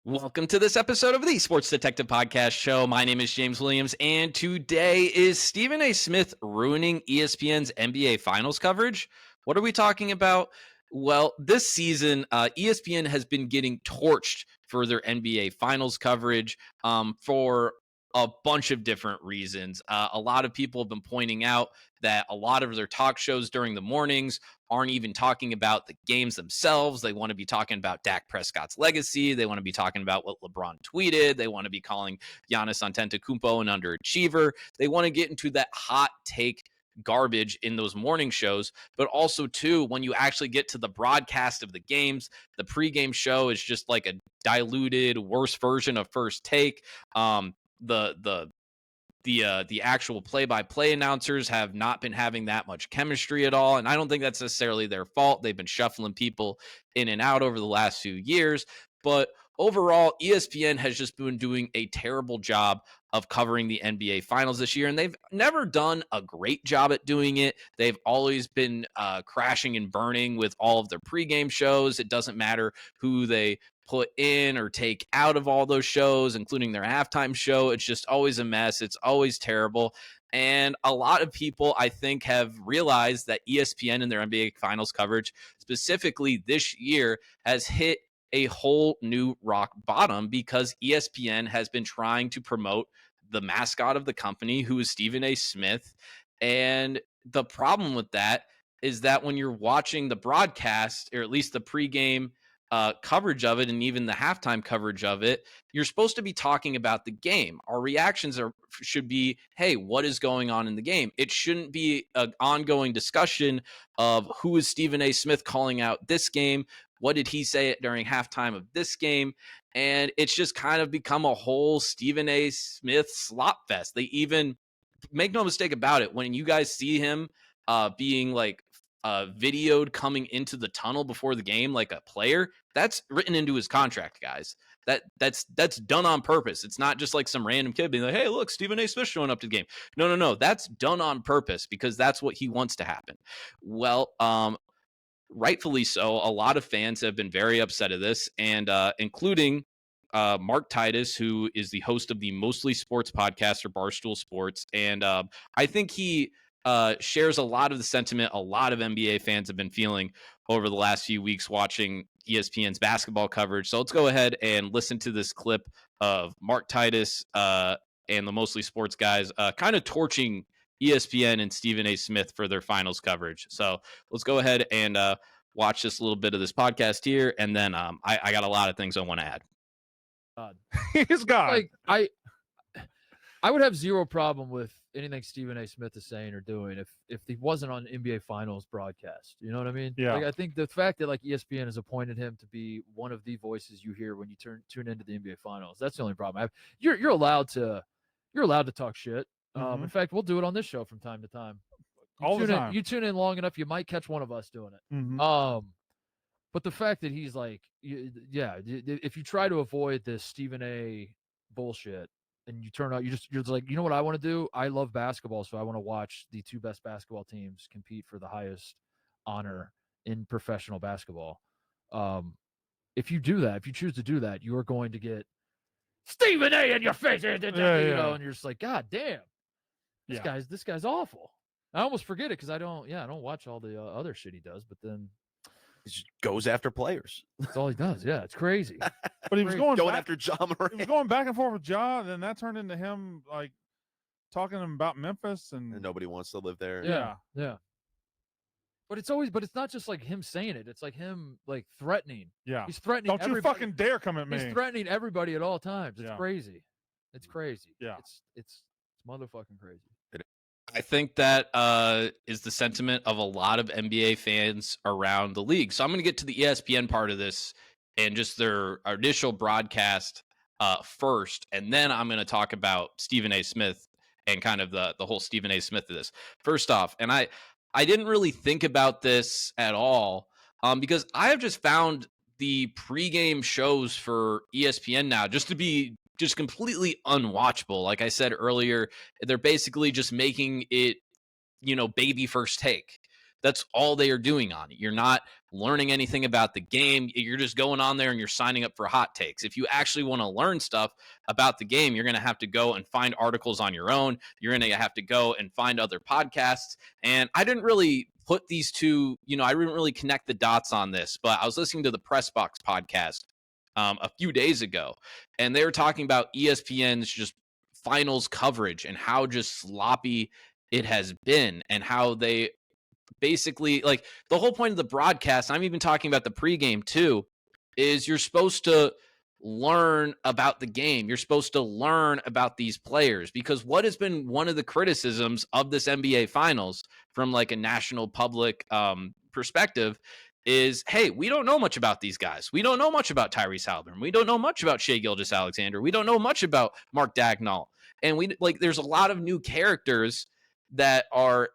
Welcome to this episode of the Sports Detective Podcast Show. My name is James Williams, and today is Stephen A. Smith ruining ESPN's NBA Finals coverage. What are we talking about? Well, this season, ESPN has been getting torched for their NBA Finals coverage for a bunch of different reasons. A lot of people have been pointing out that a lot of their talk shows during the mornings aren't even talking about the games themselves. They want to be talking about Dak Prescott's legacy. They want to be talking about what LeBron tweeted. They want to be calling Giannis Antetokounmpo an underachiever. They want to get into that hot take garbage in those morning shows, but also too, when you actually get to the broadcast of the games, the pregame show is just like a diluted, worse version of First Take. The actual play-by-play announcers have not been having that much chemistry at all, and I don't think that's necessarily their fault. They've been shuffling people in and out over the last few years, but overall, ESPN has just been doing a terrible job of covering the NBA Finals this year, and they've never done a great job at doing it. They've always been crashing and burning with all of their pregame shows. It doesn't matter who they put in or take out of all those shows, including their halftime show. It's just always a mess. It's always terrible. And a lot of people, I think, have realized that ESPN and their NBA Finals coverage, specifically this year, has hit a whole new rock bottom because ESPN has been trying to promote the mascot of the company, who is Stephen A. Smith. And the problem with that is that when you're watching the broadcast, or at least the pregame coverage of it, and even the halftime coverage of it, you're supposed to be talking about the game. Our reactions should be, hey, what is going on in the game? It shouldn't be an ongoing discussion of who is Stephen A. Smith calling out this game. What did he say during halftime of this game? And it's just kind of become a whole Stephen A. Smith slop fest. They even, make no mistake about it, when you guys see him being like videoed coming into the tunnel before the game like a player, that's written into his contract, guys. That's done on purpose. It's not just like some random kid being like, hey, look, Stephen A. Smith showing up to the game. No. That's done on purpose because that's what he wants to happen. Well, rightfully so. A lot of fans have been very upset at this, and including Mark Titus, who is the host of the Mostly Sports podcast for Barstool Sports. And I think he shares a lot of the sentiment a lot of NBA fans have been feeling over the last few weeks watching ESPN's basketball coverage. So let's go ahead and listen to this clip of Mark Titus and the Mostly Sports guys kind of torching ESPN and Stephen A. Smith for their finals coverage. So let's go ahead and watch this little bit of this podcast here. And then I got a lot of things I want to add. He's gone. Like I would have zero problem with anything Stephen A. Smith is saying or doing if he wasn't on NBA Finals broadcast. You know what I mean? Yeah. Like, I think the fact that like ESPN has appointed him to be one of the voices you hear when you tune into the NBA Finals, that's the only problem. You're allowed to talk shit. In fact, we'll do it on this show from time to time. You tune in long enough, you might catch one of us doing it. But the fact that he's like, if you try to avoid this Stephen A. bullshit and you turn out, you're just like, you know what I want to do? I love basketball, so I want to watch the two best basketball teams compete for the highest honor in professional basketball. If you do that, if you choose to do that, you are going to get Stephen A. in your face, you know, and you're just like, God damn, this guy's awful. I almost forget it because I don't watch all the other shit he does, but then he just goes after players. That's all he does. Yeah, it's crazy. But he was going after Ja Morant. He was going back and forth with Ja, and then that turned into him like talking about Memphis and nobody wants to live there. Yeah. But it's not just like him saying it. It's like him like threatening. Yeah. He's threatening. Don't you fucking dare come at me. He's threatening everybody at all times. It's crazy. It's crazy. Yeah. It's motherfucking crazy. I think that is the sentiment of a lot of NBA fans around the league. So I'm going to get to the ESPN part of this and just their initial broadcast first, and then I'm going to talk about Stephen A. Smith and kind of the whole Stephen A. Smith of this. First off, and I didn't really think about this at all because I have just found the pregame shows for ESPN now just to be just completely unwatchable. Like I said earlier, they're basically just making it, baby first take. That's all they are doing on it. You're not learning anything about the game. You're just going on there and you're signing up for hot takes. If you actually want to learn stuff about the game, you're going to have to go and find articles on your own. You're going to have to go and find other podcasts. And I didn't really put these two, I didn't really connect the dots on this, but I was listening to the Press Box podcast a few days ago, and they were talking about ESPN's just finals coverage and how just sloppy it has been, and how they basically, like, the whole point of the broadcast, I'm even talking about the pregame too, is you're supposed to learn about the game. You're supposed to learn about these players, because what has been one of the criticisms of this NBA finals from like a national public perspective is, hey, we don't know much about these guys. We don't know much about Tyrese Halliburton. We don't know much about Shai Gilgeous-Alexander. We don't know much about Mark Dagnall. And there's a lot of new characters that are,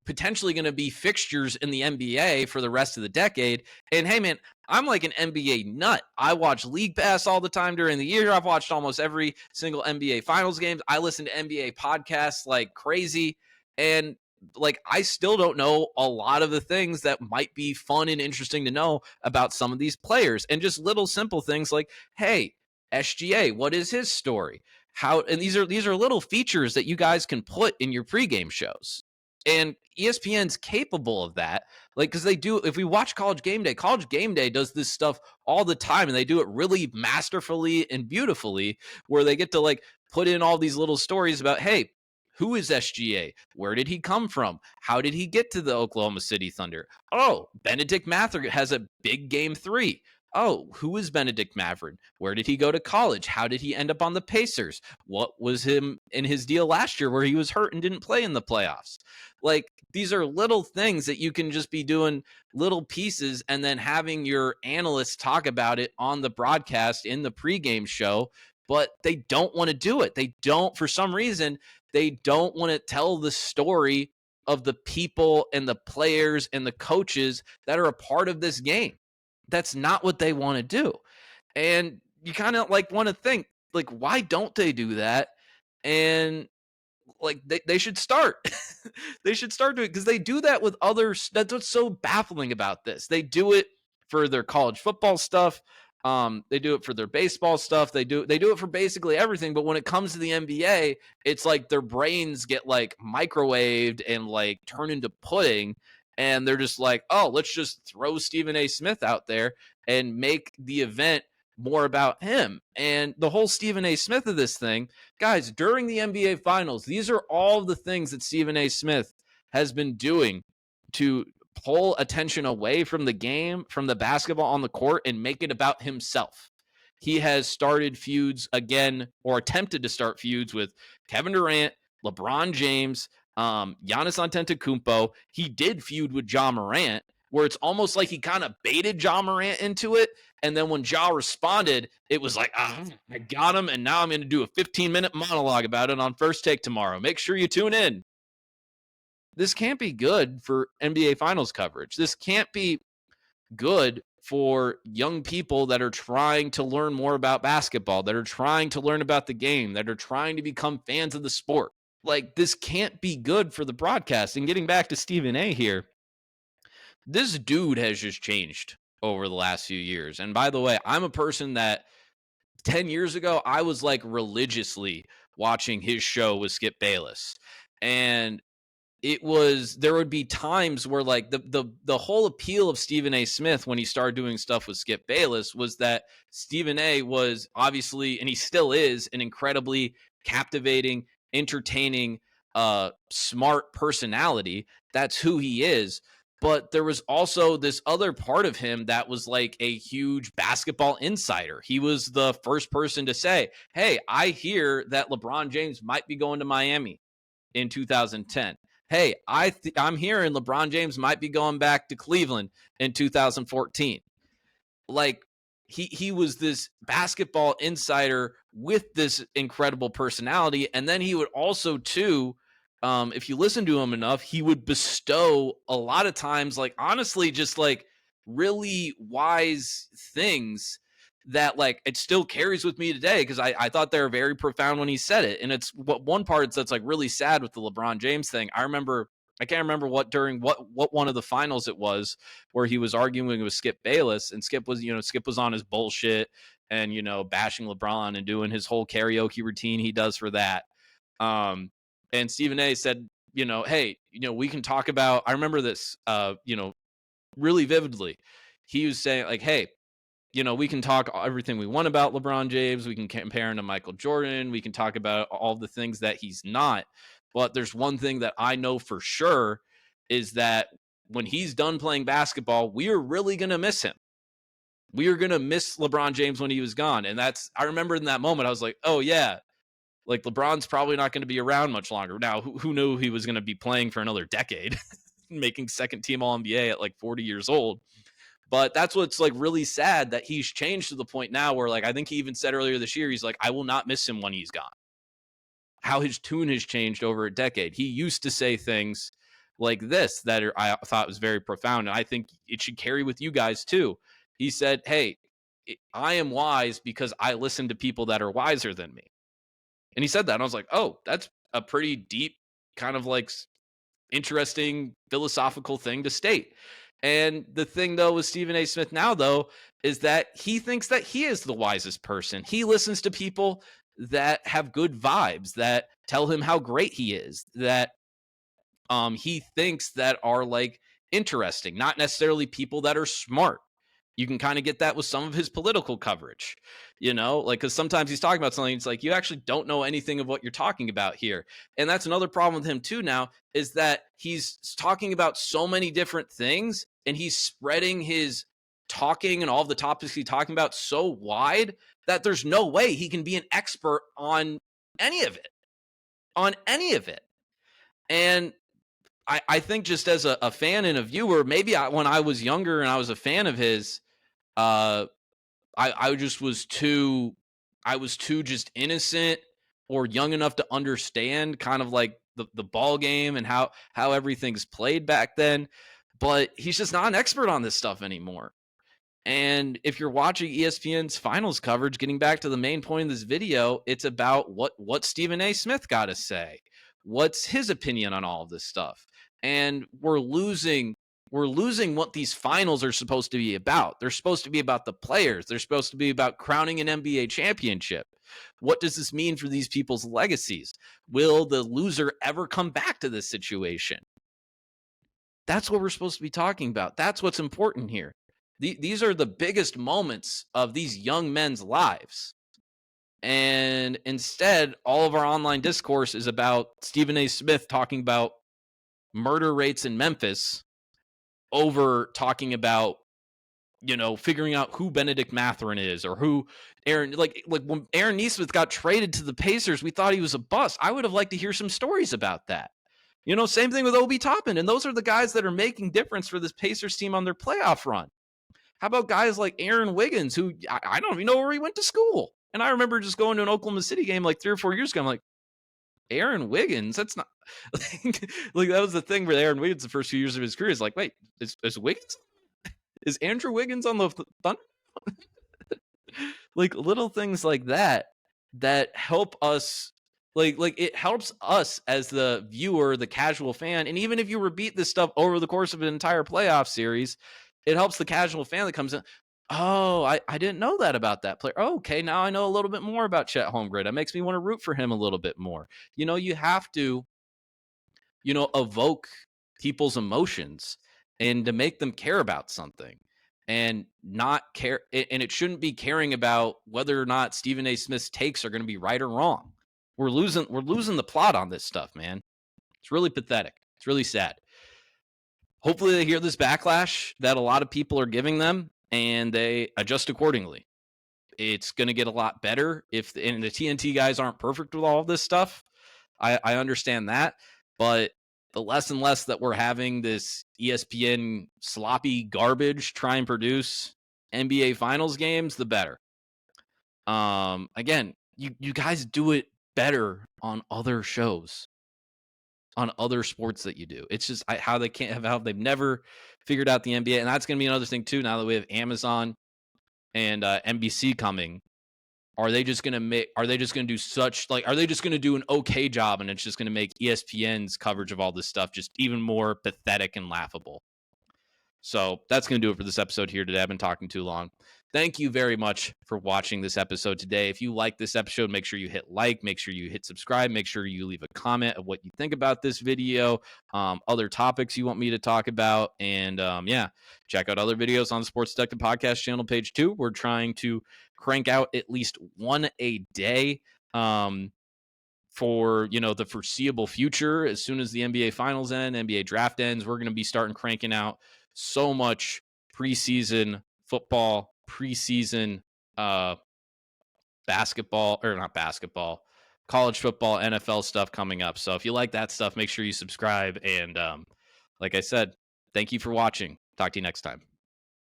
potentially going to be fixtures in the NBA for the rest of the decade. And hey, man, I'm like an NBA nut. I watch League Pass all the time during the year. I've watched almost every single NBA Finals games. I listen to NBA podcasts like crazy. And like, I still don't know a lot of the things that might be fun and interesting to know about some of these players. And just little simple things like, hey, SGA, what is his story? And these are little features that you guys can put in your pregame shows. And ESPN's capable of that. Like, because they do, if we watch College Game Day does this stuff all the time, and they do it really masterfully and beautifully, where they get to like put in all these little stories about, hey, who is SGA? Where did he come from? How did he get to the Oklahoma City Thunder? Oh, Benedict Mather has a big game 3. Oh, who is Benedict Mathurin? Where did he go to college? How did he end up on the Pacers? What was him in his deal last year where he was hurt and didn't play in the playoffs? Like, these are little things that you can just be doing little pieces and then having your analysts talk about it on the broadcast in the pregame show, but they don't want to do it. They don't, for some reason, they don't want to tell the story of the people and the players and the coaches that are a part of this game. That's not what they want to do. And you kind of like want to think, like, why don't they do that? And like, they should start. They should start doing it, because they do that with others. That's what's so baffling about this. They do it for their college football stuff. They do it for their baseball stuff. They do it for basically everything. But when it comes to the NBA, it's like their brains get like microwaved and like turn into pudding. And they're just like, oh, let's just throw Stephen A. Smith out there and make the event more about him. And the whole Stephen A. Smith of this thing, guys, during the NBA Finals, these are all the things that Stephen A. Smith has been doing to pull attention away from the game, from the basketball on the court, and make it about himself. He has started feuds again, or attempted to start feuds with Kevin Durant, LeBron James, Giannis Antetokounmpo. He did feud with Ja Morant, where it's almost like he kind of baited Ja Morant into it. And then when Ja responded, it was like, I got him, and now I'm going to do a 15-minute monologue about it on First Take tomorrow. Make sure you tune in. This can't be good for NBA Finals coverage. This can't be good for young people that are trying to learn more about basketball, that are trying to learn about the game, that are trying to become fans of the sport. Like, this can't be good for the broadcast. And getting back to Stephen A. here, this dude has just changed over the last few years. And by the way, I'm a person that 10 years ago, I was like religiously watching his show with Skip Bayless. And there would be times where like the whole appeal of Stephen A. Smith when he started doing stuff with Skip Bayless was that Stephen A. was obviously, and he still is, an incredibly captivating, entertaining, smart personality. That's who he is. But there was also this other part of him that was like a huge basketball insider. He was the first person to say, hey, I hear that LeBron James might be going to Miami in 2010. Hey, I'm hearing LeBron James might be going back to Cleveland in 2014. Like, he was this basketball insider with this incredible personality. And then he would also, too, if you listen to him enough, he would bestow a lot of times, like, honestly, just like really wise things that like it still carries with me today, because I thought they were very profound when he said it. And it's what one part that's like really sad with the LeBron James thing. I remember I can't remember what one of the finals it was where he was arguing with Skip Bayless, and Skip was on his bullshit and bashing LeBron and doing his whole karaoke routine he does for that. And Stephen A said, hey, we can talk about. I remember this, really vividly. He was saying like, hey, we can talk everything we want about LeBron James. We can compare him to Michael Jordan. We can talk about all the things that he's not. But there's one thing that I know for sure is that when he's done playing basketball, we are really going to miss him. We are going to miss LeBron James when he was gone. And I remember in that moment, I was like, oh, yeah, like LeBron's probably not going to be around much longer. Now, who knew he was going to be playing for another decade, making second team All-NBA at like 40 years old. But that's what's like really sad, that he's changed to the point now where, like, I think he even said earlier this year, he's like, I will not miss him when he's gone. How his tune has changed over a decade. He used to say things like this that I thought was very profound. And I think it should carry with you guys too. He said, hey, I am wise because I listen to people that are wiser than me. And he said that. And I was like, oh, that's a pretty deep kind of like interesting philosophical thing to state. And the thing, though, with Stephen A. Smith now, though, is that he thinks that he is the wisest person. He listens to people that have good vibes, that tell him how great he is, that he thinks that are like interesting, not necessarily people that are smart. You can kind of get that with some of his political coverage, like, because sometimes he's talking about something, it's like, you actually don't know anything of what you're talking about here. And that's another problem with him too now, is that he's talking about so many different things and he's spreading his talking and all of the topics he's talking about so wide that there's no way he can be an expert on any of it. And I think just as a fan and a viewer, maybe when I was younger and I was a fan of his, I was too just innocent or young enough to understand kind of like the ball game and how everything's played back then. But he's just not an expert on this stuff anymore. And if you're watching ESPN's finals coverage, getting back to the main point of this video, it's about what Stephen A. Smith got to say. What's his opinion on all of this stuff? And we're losing what these finals are supposed to be about. They're supposed to be about the players. They're supposed to be about crowning an NBA championship. What does this mean for these people's legacies? Will the loser ever come back to this situation? That's what we're supposed to be talking about. That's what's important here. These are the biggest moments of these young men's lives. And instead, all of our online discourse is about Stephen A. Smith talking about murder rates in Memphis over talking about, figuring out who Benedict Mathurin is or who Aaron, like when Aaron Nesmith got traded to the Pacers, we thought he was a bust. I would have liked to hear some stories about that. Same thing with Obi Toppin. And those are the guys that are making difference for this Pacers team on their playoff run. How about guys like Aaron Wiggins, who I don't even know where he went to school. And I remember just going to an Oklahoma City game like 3 or 4 years ago. I'm like, Aaron Wiggins? That's not like that was the thing with Aaron Wiggins the first few years of his career. Is like, wait, is Wiggins? Is Andrew Wiggins on the Thunder? Like little things like that help us. Like it helps us as the viewer, the casual fan. And even if you repeat this stuff over the course of an entire playoff series, it helps the casual fan that comes in. Oh, I didn't know that about that player. Oh, okay, now I know a little bit more about Chet Holmgren. It makes me want to root for him a little bit more. You have to, evoke people's emotions and to make them care about something and not care. And it shouldn't be caring about whether or not Stephen A. Smith's takes are going to be right or wrong. We're losing the plot on this stuff, man. It's really pathetic. It's really sad. Hopefully they hear this backlash that a lot of people are giving them and they adjust accordingly. It's going to get a lot better and the TNT guys aren't perfect with all of this stuff. I understand that, but the less and less that we're having this ESPN sloppy garbage try and produce NBA finals games, the better. Again, you guys do it better on other shows, on other sports that you do. It's just how they've never figured out the NBA. And that's going to be another thing too, now that we have Amazon and NBC coming. are they just going to do an okay job and it's just going to make ESPN's coverage of all this stuff just even more pathetic and laughable? So that's going to do it for this episode here today. I've been talking too long. Thank you very much for watching this episode today. If you like this episode, make sure you hit like, make sure you hit subscribe, make sure you leave a comment of what you think about this video, other topics you want me to talk about, and check out other videos on the Sports Detective Podcast channel, page 2. We're trying to crank out at least one a day for the foreseeable future. As soon as the NBA Finals end, NBA Draft ends, we're going to be starting cranking out so much preseason football, preseason college football, NFL stuff coming up. So if you like that stuff, make sure you subscribe. And like I said, thank you for watching. Talk to you next time.